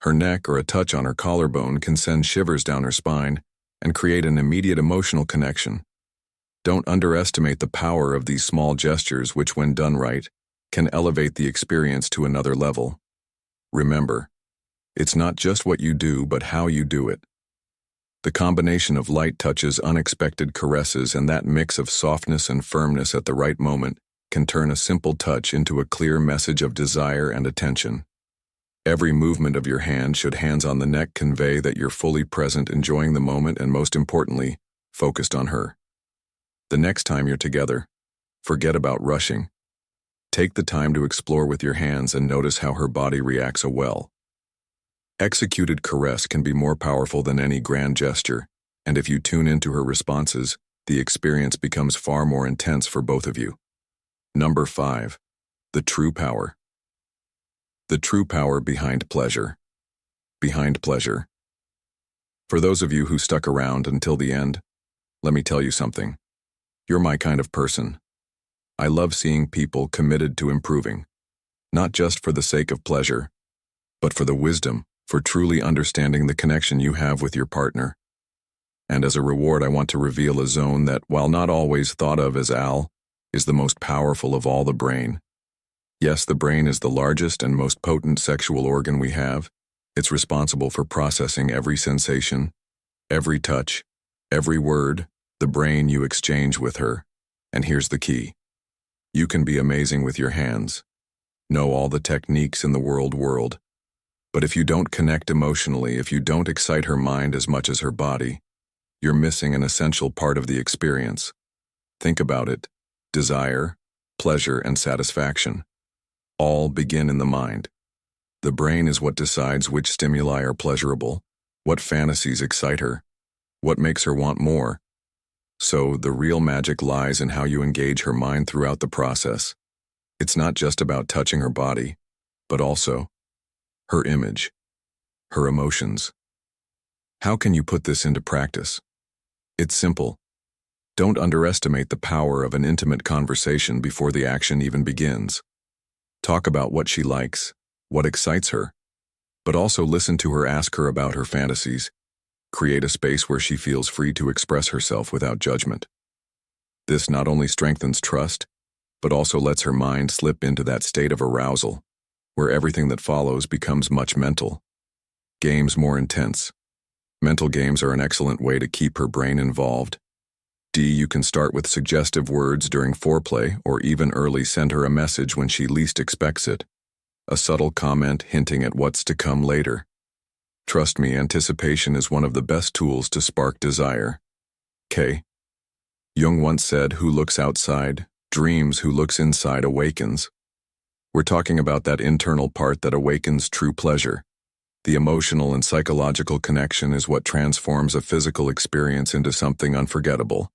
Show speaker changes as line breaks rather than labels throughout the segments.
Her neck or a touch on her collarbone can send shivers down her spine and create an immediate emotional connection. Don't underestimate the power of these small gestures which, when done right, can elevate the experience to another level. Remember, it's not just what you do, but how you do it. The combination of light touches, unexpected caresses, and that mix of softness and firmness at the right moment can turn a simple touch into a clear message of desire and attention. Every movement of your hand, should hands on the neck, convey that you're fully present, enjoying the moment, and most importantly, focused on her. The next time you're together, forget about rushing. Take the time to explore with your hands and notice how her body reacts. A well-executed caress can be more powerful than any grand gesture, and if you tune into her responses, the experience becomes far more intense for both of you. Number 5. The true power. The true power behind pleasure. Behind pleasure. For those of you who stuck around until the end, let me tell you something. You're my kind of person. I love seeing people committed to improving, not just for the sake of pleasure, but for the wisdom, for truly understanding the connection you have with your partner. And as a reward, I want to reveal a zone that, while not always thought of as is the most powerful of all: the brain. Yes, the brain is the largest and most potent sexual organ we have. It's responsible for processing every sensation, every touch, every word, the brain you exchange with her. And here's the key. You can be amazing with your hands, know all the techniques in the world, but if you don't connect emotionally, if you don't excite her mind as much as her body, you're missing an essential part of the experience. Think about it. Desire, pleasure, and satisfaction all begin in the mind. The brain is what decides which stimuli are pleasurable, what fantasies excite her, what makes her want more. So the real magic lies in how you engage her mind throughout the process. It's not just about touching her body, but also her image, her emotions. How can you put this into practice? It's simple. Don't underestimate the power of an intimate conversation before the action even begins. Talk about what she likes, what excites her, but also listen to her, ask her about her fantasies. Create a space where she feels free to express herself without judgment. This not only strengthens trust, but also lets her mind slip into that state of arousal, where everything that follows becomes much mental. Games more intense. Mental games are an excellent way to keep her brain involved. You can start with suggestive words during foreplay, or even early send her a message when she least expects it. A subtle comment hinting at what's to come later. Trust me, anticipation is one of the best tools to spark desire. Jung once said, "Who looks outside, dreams; who looks inside, awakens." We're talking about that internal part that awakens true pleasure. The emotional and psychological connection is what transforms a physical experience into something unforgettable.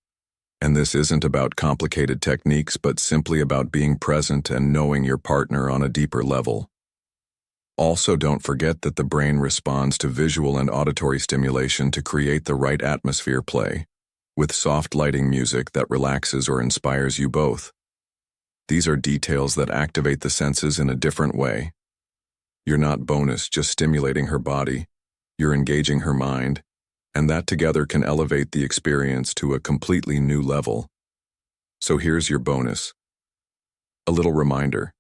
And this isn't about complicated techniques, but simply about being present and knowing your partner on a deeper level. Also, don't forget that the brain responds to visual and auditory stimulation to create the right atmosphere. Play with soft lighting, music that relaxes or inspires you both. These are details that activate the senses in a different way. You're not bonus just stimulating her body, you're engaging her mind, and that together can elevate the experience to a completely new level. So here's your bonus. A little reminder.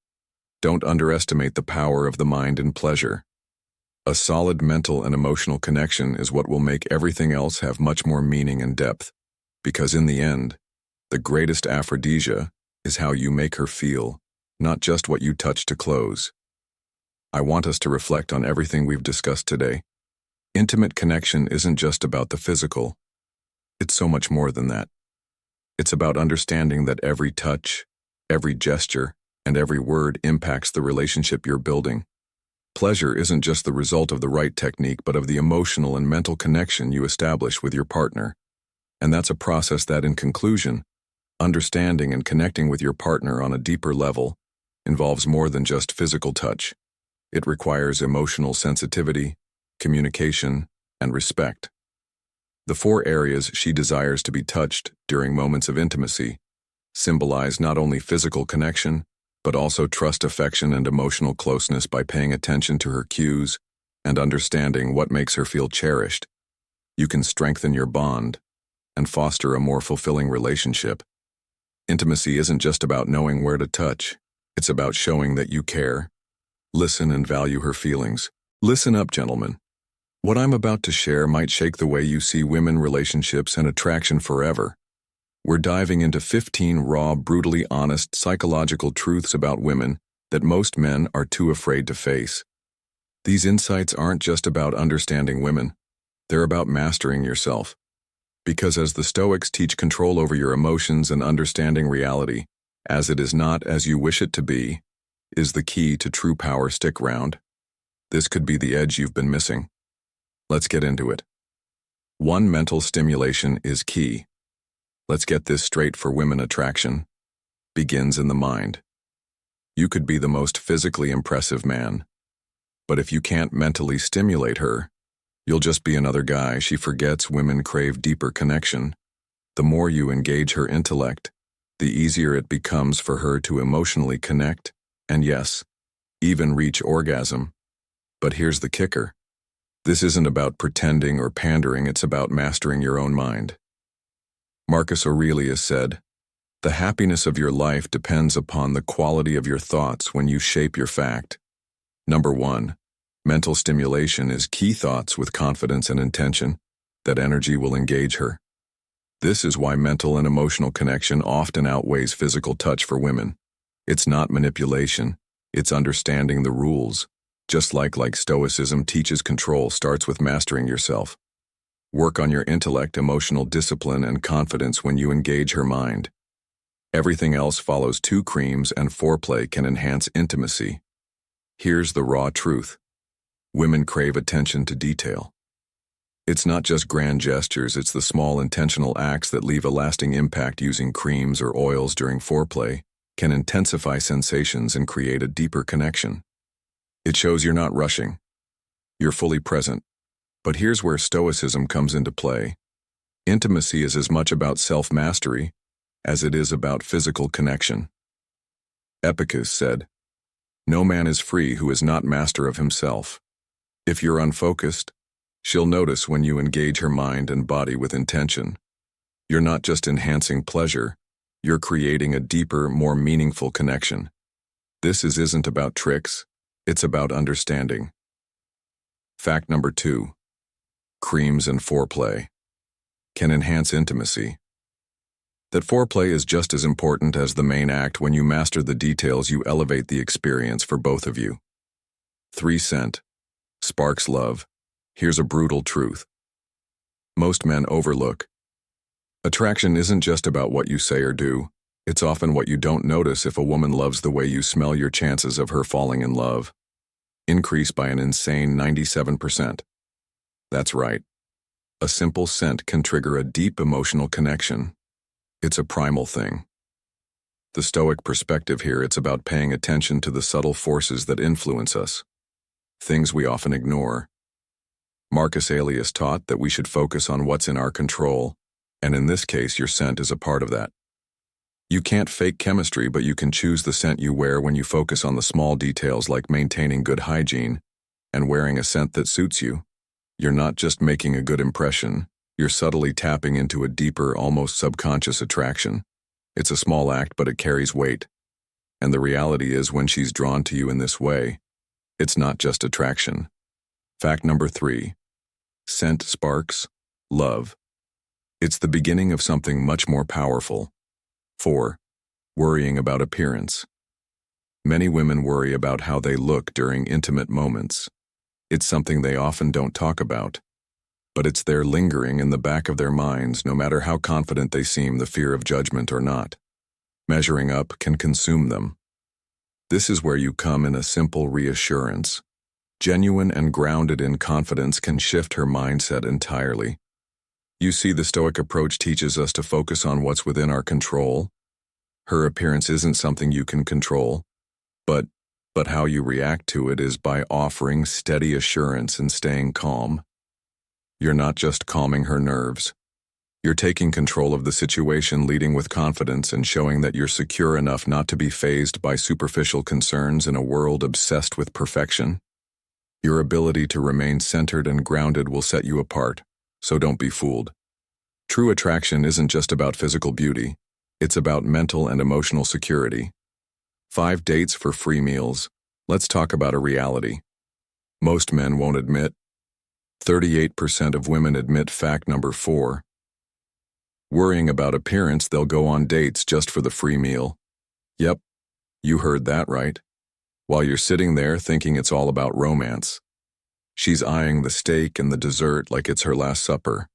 Don't underestimate the power of the mind in pleasure. A solid mental and emotional connection is what will make everything else have much more meaning and depth, because in the end, the greatest aphrodisia is how you make her feel, not just what you touch to close. I want us to reflect on everything we've discussed today. Intimate connection isn't just about the physical. It's so much more than that. It's about understanding that every touch, every gesture, and every word impacts the relationship you're building. Pleasure isn't just the result of the right technique, but of the emotional and mental connection you establish with your partner. And that's a process that, in conclusion, understanding and connecting with your partner on a deeper level involves more than just physical touch. It requires emotional sensitivity, communication, and respect. The 4 areas she desires to be touched during moments of intimacy symbolize not only physical connection, but also trust, affection, and emotional closeness. By paying attention to her cues and understanding what makes her feel cherished, you can strengthen your bond and foster a more fulfilling relationship. Intimacy isn't just about knowing where to touch. It's about showing that you care, listen, and value her feelings. Listen up, gentlemen. What I'm about to share might shake the way you see women, relationships, and attraction forever. We're diving into 15 raw, brutally honest psychological truths about women that most men are too afraid to face. These insights aren't just about understanding women. They're about mastering yourself. Because as the Stoics teach, control over your emotions and understanding reality, as it is not as you wish it to be, is the key to true power. Stick round. This could be the edge you've been missing. Let's get into it. 1. Mental stimulation is key. Let's get this straight. For women, attraction begins in the mind. You could be the most physically impressive man, but if you can't mentally stimulate her, you'll just be another guy she forgets. Women crave deeper connection. The more you engage her intellect, the easier it becomes for her to emotionally connect, and yes, even reach orgasm. But here's the kicker. This isn't about pretending or pandering, it's about mastering your own mind. Marcus Aurelius said, "The happiness of your life depends upon the quality of your thoughts when you shape your fact." Number 1. Mental stimulation is key. Thoughts with confidence and intention. That energy will engage her. This is why mental and emotional connection often outweighs physical touch for women. It's not manipulation, it's understanding the rules. Just like Stoicism teaches, control starts with mastering yourself. Work on your intellect, emotional discipline, and confidence when you engage her mind. Everything else follows. 2. Creams and foreplay can enhance intimacy. Here's the raw truth. Women crave attention to detail. It's not just grand gestures, it's the small intentional acts that leave a lasting impact. Using creams or oils during foreplay can intensify sensations and create a deeper connection. It shows you're not rushing. You're fully present. But here's where Stoicism comes into play. Intimacy is as much about self-mastery as it is about physical connection. Epictetus said, "No man is free who is not master of himself." If you're unfocused, she'll notice when you engage her mind and body with intention. You're not just enhancing pleasure, you're creating a deeper, more meaningful connection. This isn't about tricks, it's about understanding. Fact number 2. Creams and foreplay can enhance intimacy. That foreplay is just as important as the main act. When you master the details, you elevate the experience for both of you. 3. Scent sparks love. Here's a brutal truth most men overlook. Attraction isn't just about what you say or do, it's often what you don't notice. If a woman loves the way you smell, your chances of her falling in love increase by an insane 97%. That's right. A simple scent can trigger a deep emotional connection. It's a primal thing. The Stoic perspective here, it's about paying attention to the subtle forces that influence us, things we often ignore. Marcus Aurelius taught that we should focus on what's in our control, and in this case, your scent is a part of that. You can't fake chemistry, but you can choose the scent you wear. When you focus on the small details like maintaining good hygiene and wearing a scent that suits you, you're not just making a good impression, you're subtly tapping into a deeper, almost subconscious attraction. It's a small act, but it carries weight. And the reality is, when she's drawn to you in this way, it's not just attraction. Fact number 3. Scent sparks love. It's the beginning of something much more powerful. 4. Worrying about appearance. Many women worry about how they look during intimate moments. It's something they often don't talk about, but it's there lingering in the back of their minds. No matter how confident they seem, the fear of judgment or not measuring up can consume them. This is where you come in. A simple reassurance, genuine and grounded in confidence, can shift her mindset entirely. You see, the Stoic approach teaches us to focus on what's within our control. Her appearance isn't something you can control, but how you react to it is. By offering steady assurance and staying calm, you're not just calming her nerves. You're taking control of the situation, leading with confidence and showing that you're secure enough not to be fazed by superficial concerns in a world obsessed with perfection. Your ability to remain centered and grounded will set you apart, so don't be fooled. True attraction isn't just about physical beauty, it's about mental and emotional security. 5 dates for free meals. Let's talk about a reality most men won't admit. 38% of women admit fact number 4. Worrying about appearance, they'll go on dates just for the free meal. Yep, you heard that right. While you're sitting there thinking it's all about romance, she's eyeing the steak and the dessert like it's her last supper.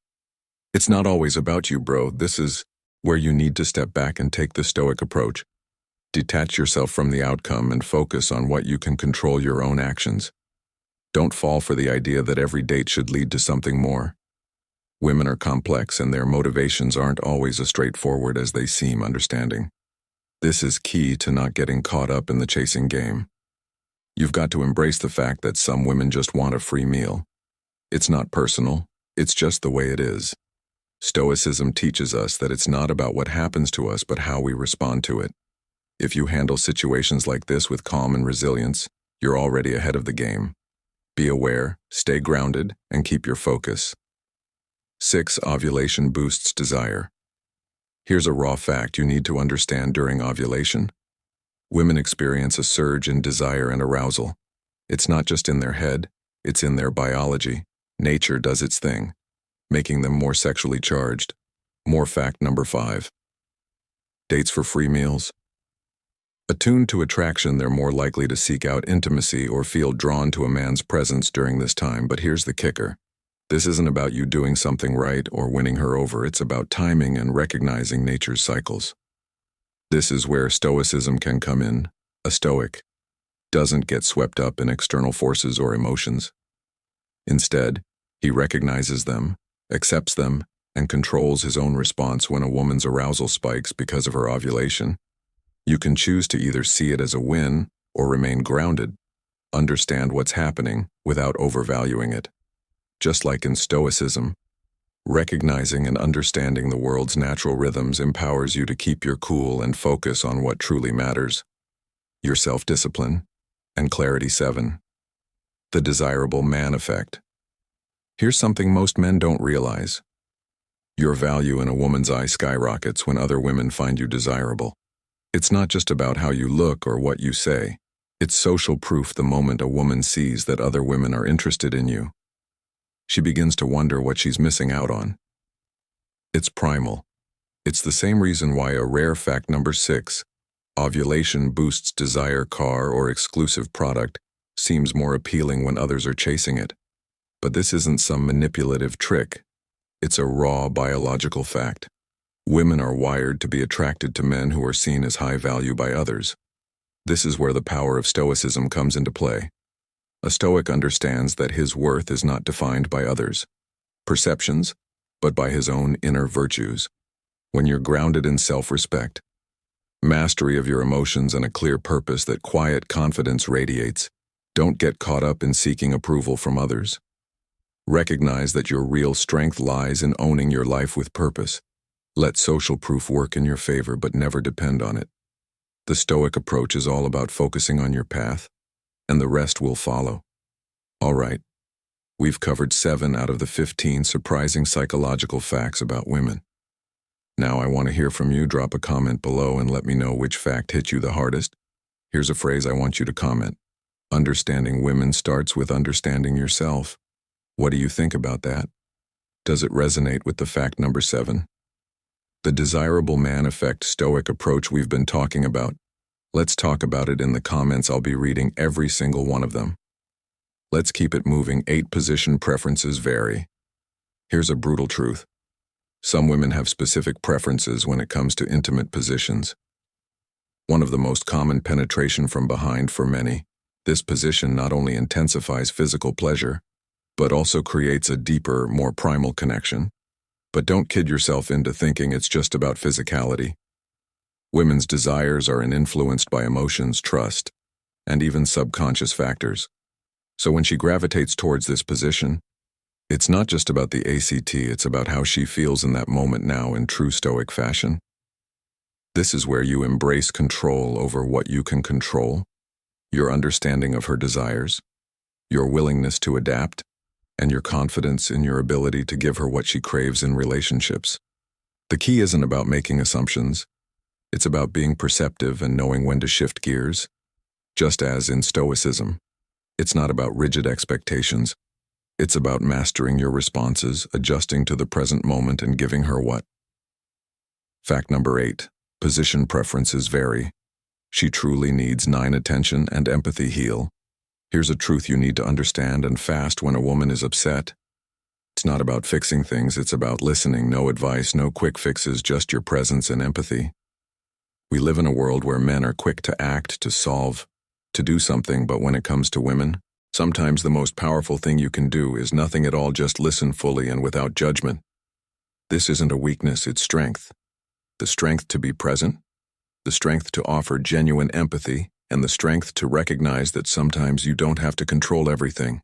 It's not always about you, bro. This is where you need to step back and take the Stoic approach. Detach yourself from the outcome and focus on what you can control, your own actions. Don't fall for the idea that every date should lead to something more. Women are complex and their motivations aren't always as straightforward as they seem. Understanding this is key to not getting caught up in the chasing game. You've got to embrace the fact that some women just want a free meal. It's not personal, it's just the way it is. Stoicism teaches us that it's not about what happens to us but how we respond to it. If you handle situations like this with calm and resilience, you're already ahead of the game. Be aware, stay grounded, and keep your focus. 6. Ovulation boosts desire. Here's a raw fact you need to understand during ovulation. Women experience a surge in desire and arousal. It's not just in their head, it's in their biology. Nature does its thing, making them more sexually charged. More fact number 5. Dates for free meals. Attuned to attraction, they're more likely to seek out intimacy or feel drawn to a man's presence during this time. But here's the kicker. This isn't about you doing something right or winning her over. It's about timing and recognizing nature's cycles. This is where Stoicism can come in. A Stoic doesn't get swept up in external forces or emotions. Instead, he recognizes them, accepts them, and controls his own response when a woman's arousal spikes because of her ovulation. You can choose to either see it as a win or remain grounded, understand what's happening without overvaluing it. Just like in Stoicism, recognizing and understanding the world's natural rhythms empowers you to keep your cool and focus on what truly matters. Your self-discipline and clarity. 7. The desirable man effect. Here's something most men don't realize. Your value in a woman's eye skyrockets when other women find you desirable. It's not just about how you look or what you say. It's social proof. The moment a woman sees that other women are interested in you, she begins to wonder what she's missing out on. It's primal. It's the same reason why a rare fact number 6, ovulation boosts desire, car or exclusive product, seems more appealing when others are chasing it. But this isn't some manipulative trick. It's a raw biological fact. Women are wired to be attracted to men who are seen as high value by others. This is where the power of Stoicism comes into play. A Stoic understands that his worth is not defined by others' perceptions, but by his own inner virtues. When you're grounded in self-respect, mastery of your emotions, and a clear purpose, that quiet confidence radiates. Don't get caught up in seeking approval from others. Recognize that your real strength lies in owning your life with purpose. Let social proof work in your favor, but never depend on it. The Stoic approach is all about focusing on your path, and the rest will follow. All right, we've covered 7 out of the 15 surprising psychological facts about women. Now I want to hear from you. Drop a comment below and let me know which fact hit you the hardest. Here's a phrase I want you to comment. Understanding women starts with understanding yourself. What do you think about that? Does it resonate with the fact number 7? The desirable man effect Stoic approach we've been talking about. Let's talk about it in the comments. I'll be reading every single one of them. Let's keep it moving. 8. Position preferences vary. Here's a brutal truth. Some women have specific preferences when it comes to intimate positions. One of the most common, penetration from behind for many. This position not only intensifies physical pleasure, but also creates a deeper, more primal connection. But don't kid yourself into thinking it's just about physicality. Women's desires are influenced by emotions, trust, and even subconscious factors. So when she gravitates towards this position, it's not just about the ACT, it's about how she feels in that moment. Now, in true Stoic fashion, this is where you embrace control over what you can control, your understanding of her desires, your willingness to adapt, and your confidence in your ability to give her what she craves in relationships. The key isn't about making assumptions. It's about being perceptive and knowing when to shift gears. Just as in Stoicism, it's not about rigid expectations. It's about mastering your responses, adjusting to the present moment, and giving her what. Fact number 8. Position preferences vary. She truly needs 9 attention and empathy heal. Here's a truth you need to understand and fast when a woman is upset. It's not about fixing things, it's about listening, no advice, no quick fixes, just your presence and empathy. We live in a world where men are quick to act, to solve, to do something, but when it comes to women, sometimes the most powerful thing you can do is nothing at all, just listen fully and without judgment. This isn't a weakness, it's strength. The strength to be present, the strength to offer genuine empathy, and the strength to recognize that sometimes you don't have to control everything.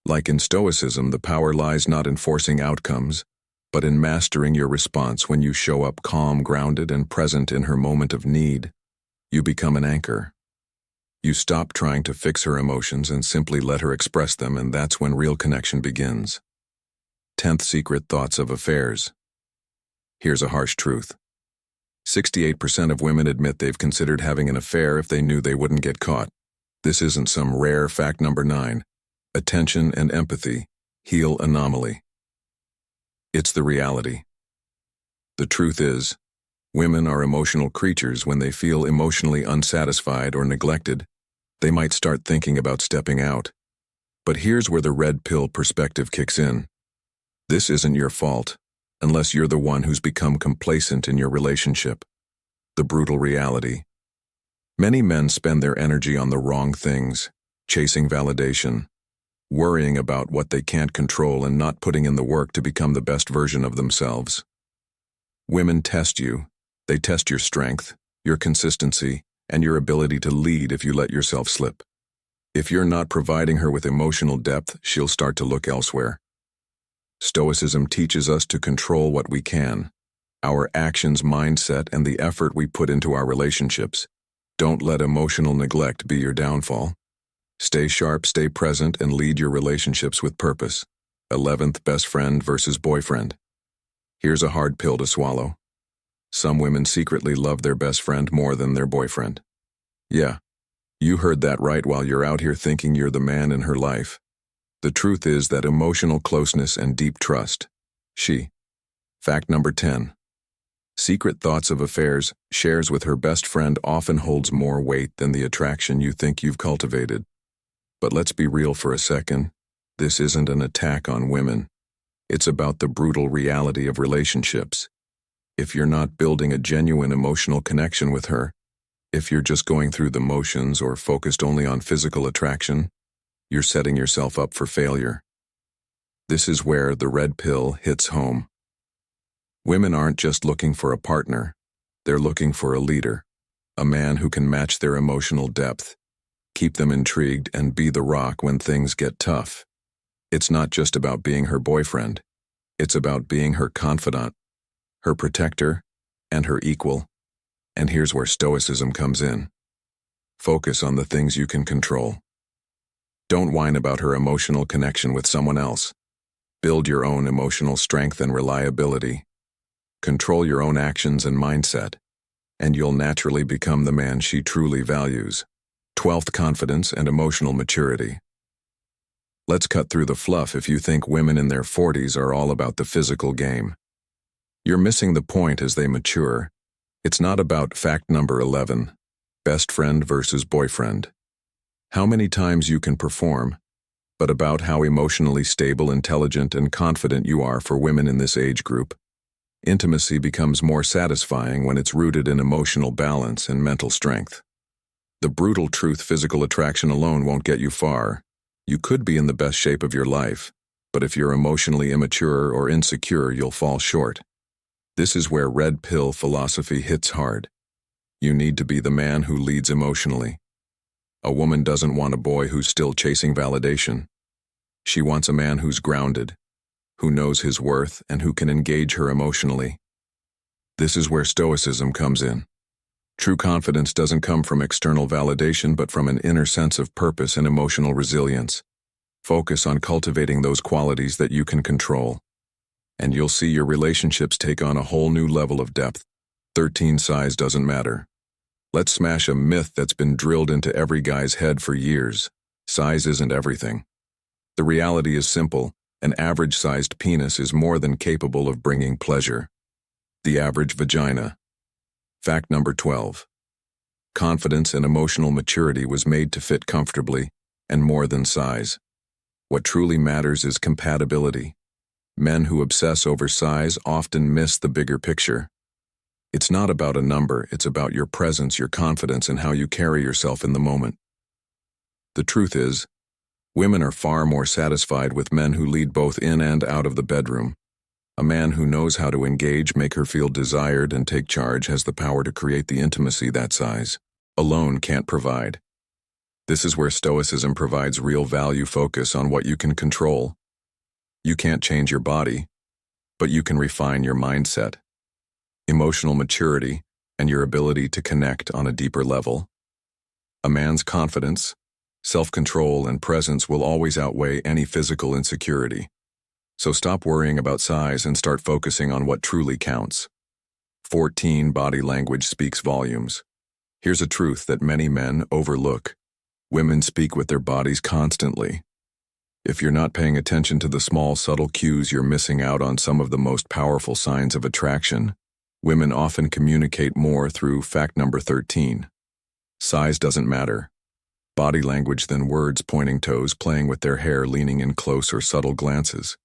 Like in Stoicism, the power lies not in forcing outcomes, but in mastering your response. When you show up calm, grounded, and present in her moment of need, you become an anchor. You stop trying to fix her emotions and simply let her express them, and that's when real connection begins. 10th secret: thoughts of affairs. Here's a harsh truth. 68% of women admit they've considered having an affair if they knew they wouldn't get caught. This isn't some rare fact. Number 9. Attention and empathy heal anomaly. It's the reality. The truth is, women are emotional creatures. When they feel emotionally unsatisfied or neglected, they might start thinking about stepping out. But here's where the red pill perspective kicks in. This isn't your fault, unless you're the one who's become complacent in your relationship. The brutal reality. Many men spend their energy on the wrong things, chasing validation, worrying about what they can't control, and not putting in the work to become the best version of themselves. Women test you. They test your strength, your consistency, and your ability to lead if you let yourself slip. If you're not providing her with emotional depth, she'll start to look elsewhere. Stoicism teaches us to control what we can, our actions, mindset, and the effort we put into our relationships. Don't let emotional neglect be your downfall. Stay sharp, stay present, and lead your relationships with purpose. 11th, best friend versus boyfriend. Here's a hard pill to swallow. Some women secretly love their best friend more than their boyfriend. Yeah, you heard that right. While you're out here thinking you're the man in her life, the truth is that emotional closeness and deep trust. Fact number 10. Secret thoughts of affairs shares with her best friend often holds more weight than the attraction you think you've cultivated. But let's be real for a second. This isn't an attack on women. It's about the brutal reality of relationships. If you're not building a genuine emotional connection with her, if you're just going through the motions or focused only on physical attraction, you're setting yourself up for failure. This is where the red pill hits home. Women aren't just looking for a partner, they're looking for a leader, a man who can match their emotional depth, keep them intrigued, and be the rock when things get tough. It's not just about being her boyfriend, it's about being her confidant, her protector, and her equal. And here's where Stoicism comes in. Focus on the things you can control. Don't whine about her emotional connection with someone else. Build your own emotional strength and reliability. Control your own actions and mindset, and you'll naturally become the man she truly values. 12th, confidence and emotional maturity. Let's cut through the fluff. If you think women in their 40s are all about the physical game, you're missing the point. As they mature, it's not about fact number 11, best friend versus boyfriend. How many times you can perform, but about how emotionally stable, intelligent, and confident you are. For women in this age group, intimacy becomes more satisfying when it's rooted in emotional balance and mental strength. The brutal truth: physical attraction alone won't get you far. You could be in the best shape of your life, but if you're emotionally immature or insecure, you'll fall short. This is where red pill philosophy hits hard. You need to be the man who leads emotionally. A woman doesn't want a boy who's still chasing validation. She wants a man who's grounded, who knows his worth, and who can engage her emotionally. This is where Stoicism comes in. True confidence doesn't come from external validation, but from an inner sense of purpose and emotional resilience. Focus on cultivating those qualities that you can control, and you'll see your relationships take on a whole new level of depth. 13. Size doesn't matter. Let's smash a myth that's been drilled into every guy's head for years. Size isn't everything. The reality is simple. An average-sized penis is more than capable of bringing pleasure. The average vagina. Fact number 12. Confidence and emotional maturity was made to fit comfortably, and more than size. What truly matters is compatibility. Men who obsess over size often miss the bigger picture. It's not about a number, it's about your presence, your confidence, and how you carry yourself in the moment. The truth is, women are far more satisfied with men who lead both in and out of the bedroom. A man who knows how to engage, make her feel desired, and take charge has the power to create the intimacy that size alone can't provide. This is where Stoicism provides real value. Focus on what you can control. You can't change your body, but you can refine your mindset, emotional maturity, and your ability to connect on a deeper level. A man's confidence, self-control, and presence will always outweigh any physical insecurity. So stop worrying about size and start focusing on what truly counts. 14. Body language speaks volumes. Here's a truth that many men overlook. Women speak with their bodies constantly. If you're not paying attention to the small, subtle cues, you're missing out on some of the most powerful signs of attraction. Women often communicate more through fact number 13. Size doesn't matter. Body language than words, pointing toes, playing with their hair, leaning in close, or subtle glances.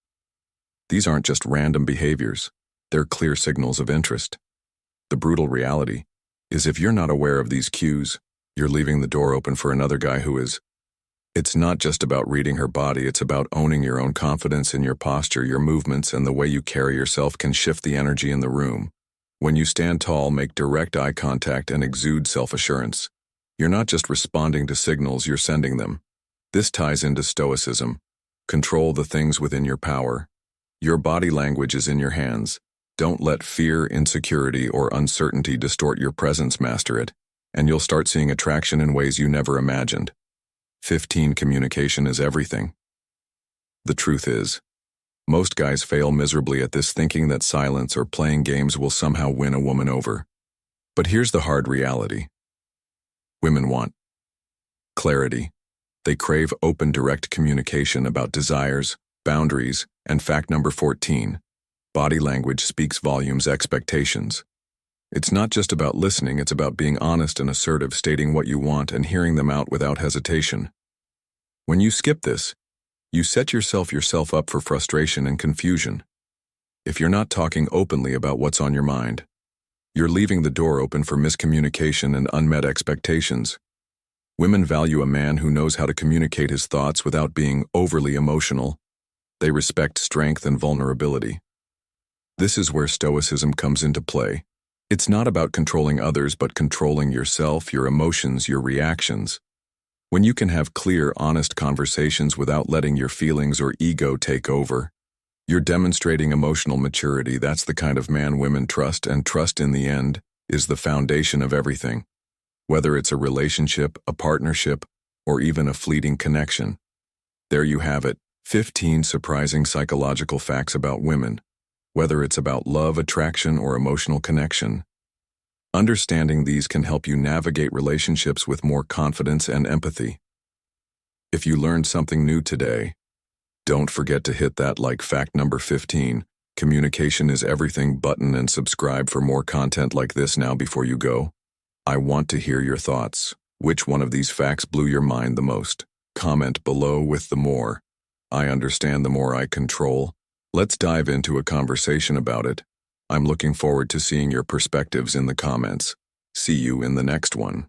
These aren't just random behaviors. They're clear signals of interest. The brutal reality is if you're not aware of these cues, you're leaving the door open for another guy who is. It's not just about reading her body, it's about owning your own confidence in your posture, your movements, and the way you carry yourself can shift the energy in the room. When you stand tall, make direct eye contact, and exude self-assurance, you're not just responding to signals, you're sending them. This ties into Stoicism. Control the things within your power. Your body language is in your hands. Don't let fear, insecurity, or uncertainty distort your presence. Master it, and you'll start seeing attraction in ways you never imagined. 15. Communication is everything. The truth is, most guys fail miserably at this, thinking that silence or playing games will somehow win a woman over. But here's the hard reality. Women want clarity. They crave open, direct communication about desires, boundaries, and fact number 14. Body language speaks volumes. Expectations. It's not just about listening, it's about being honest and assertive, stating what you want and hearing them out without hesitation. When you skip this, you set yourself up for frustration and confusion. If you're not talking openly about what's on your mind, you're leaving the door open for miscommunication and unmet expectations. Women value a man who knows how to communicate his thoughts without being overly emotional. They respect strength and vulnerability. This is where Stoicism comes into play. It's not about controlling others, but controlling yourself, your emotions, your reactions. When you can have clear, honest conversations without letting your feelings or ego take over, you're demonstrating emotional maturity. That's the kind of man women trust, and trust in the end is the foundation of everything. Whether it's a relationship, a partnership, or even a fleeting connection. There you have it, 15 surprising psychological facts about women. Whether it's about love, attraction, or emotional connection. Understanding these can help you navigate relationships with more confidence and empathy. If you learned something new today, don't forget to hit that like fact number 15, communication is everything button, and subscribe for more content like this. Now before you go, I want to hear your thoughts. Which one of these facts blew your mind the most? Comment below with the more I understand, the more I control. Let's dive into a conversation about it. I'm looking forward to seeing your perspectives in the comments. See you in the next one.